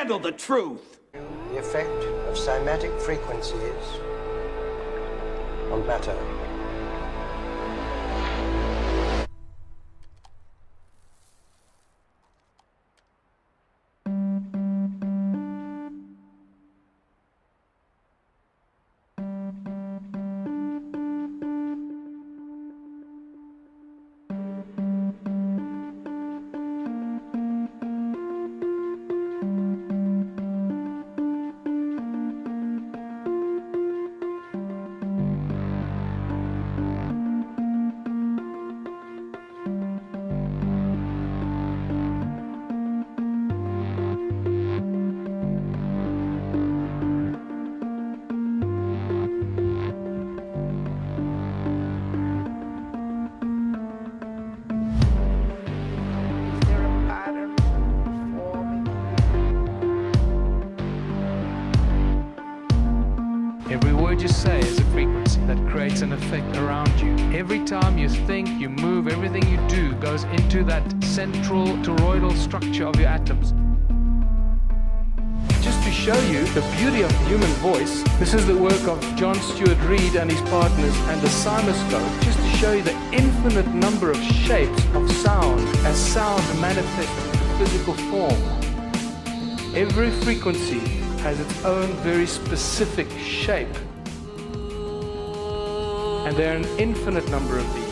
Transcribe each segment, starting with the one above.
handle the truth. The effect of cymatic frequencies on matter. Every word you say is a frequency that creates an effect around you. Every time you think, you move, everything you do goes into that central toroidal structure of your atoms. Just to show you the beauty of the human voice, this is the work of John Stuart Reid and his partners and the Cymoscope, just to show you the infinite number of shapes of sound as sound manifests in physical form. Every frequency has its own very specific shape. And there are an infinite number of these.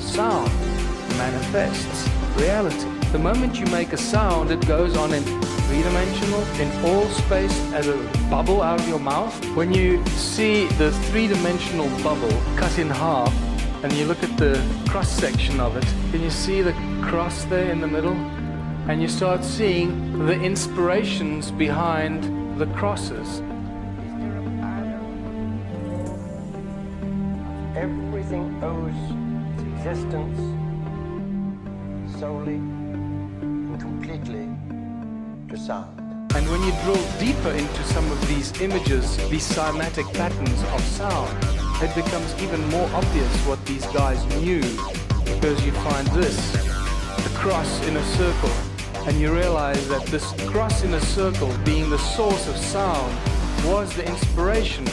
Sound manifests reality. The moment you make a sound, it goes on in three-dimensional, in all space, as a bubble out of your mouth. When you see the three-dimensional bubble cut in half, and you look at the cross-section of it, can you see the cross there in the middle? And you start seeing the inspirations behind the crosses. Everything owes its existence solely and completely to sound. And when you drill deeper into some of these images, these cymatic patterns of sound, it becomes even more obvious what these guys knew, because you find this, the cross in a circle, and you realize that this cross in a circle, being the source of sound, was the inspiration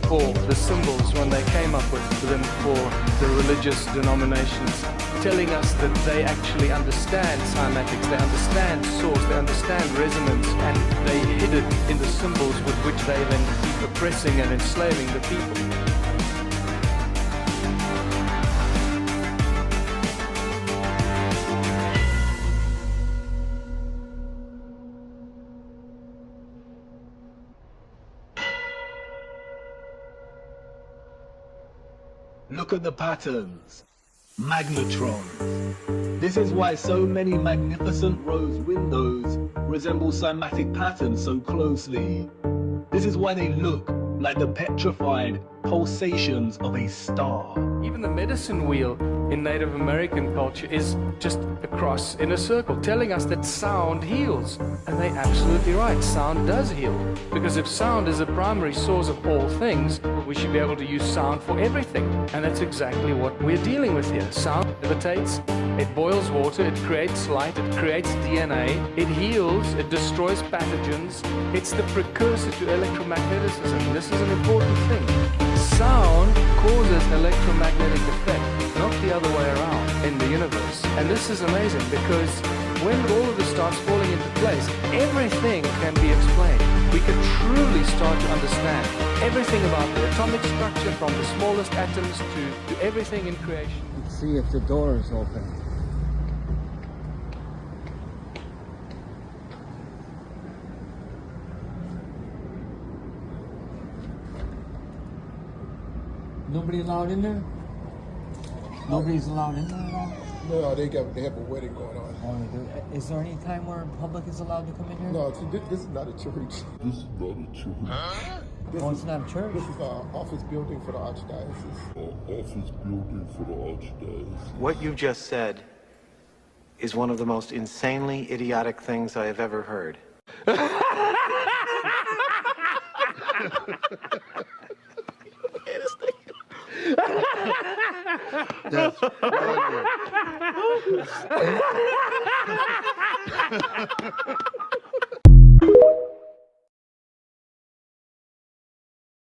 for the symbols when they came up with them for the religious denominations, telling us that they actually understand cymatics, they understand source, they understand resonance, and they hid it in the symbols with which they then keep oppressing and enslaving the people. Look at the patterns. Magnetrons. This is why so many magnificent rose windows resemble cymatic patterns so closely. This is why they look like the petrified pulsations of a star. Even the medicine wheel in Native American culture is just a cross in a circle, telling us that sound heals. And they're absolutely right, sound does heal. Because if sound is the primary source of all things, we should be able to use sound for everything. And that's exactly what we're dealing with here. Sound levitates, it boils water, it creates light, it creates DNA, it heals, it destroys pathogens. It's the precursor to electromagnetism. This is an important thing. Sound causes electromagnetic effect, not the other way around in the universe. And this is amazing because when all of this starts falling into place, everything can be explained. We can truly start to understand everything about the atomic structure, from the smallest atoms to everything in creation. Let's see if the door is open. Nobody allowed in there? Nobody's allowed in there at all? No, they have a wedding going on. Oh, they do. Is there any time where public is allowed to come in here? No, this is not a church. This is not a church. Huh? It's not a church? This is an office building for the Archdiocese. Office building for the Archdiocese. What you just said is one of the most insanely idiotic things I have ever heard. That's brilliant.